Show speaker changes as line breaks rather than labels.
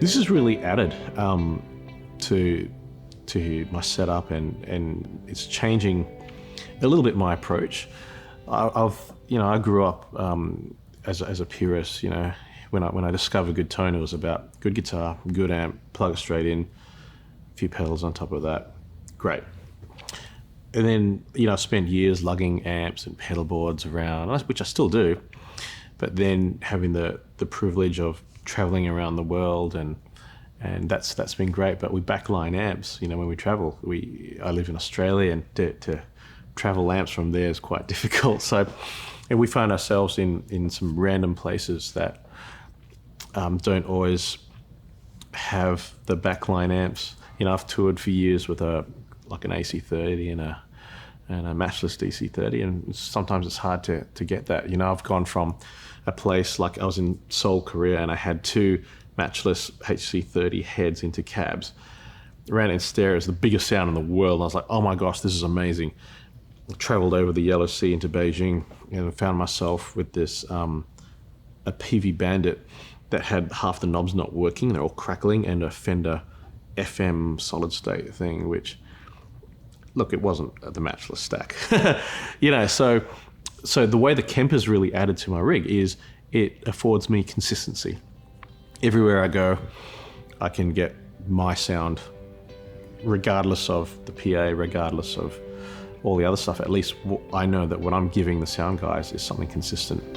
This has really added to my setup, and it's changing a little bit my approach. I grew up as a purist. When I discovered good tone, it was about good guitar, good amp, plug it straight in, a few pedals on top of that, great. And then I spent years lugging amps and pedal boards around, which I still do. But then having the privilege of traveling around the world, and that's been great. But with backline amps, when we travel, I live in Australia, and to travel amps from there is quite difficult. So, and we find ourselves in some random places that don't always have the backline amps. I've toured for years with an AC30 and a matchless DC30, and sometimes it's hard to get that. I've gone from a place like I was in Seoul, Korea, and I had two matchless HC30 heads into cabs. Ran in stereo, the biggest sound in the world. And I was like, oh my gosh, this is amazing. I traveled over the Yellow Sea into Beijing and found myself with this a PV Bandit that had half the knobs not working, they're all crackling, and a Fender FM solid state thing, which, look, it wasn't the matchless stack. So the way the Kemper's really added to my rig is it affords me consistency. Everywhere I go, I can get my sound, regardless of the PA, regardless of all the other stuff. At least I know that what I'm giving the sound guys is something consistent.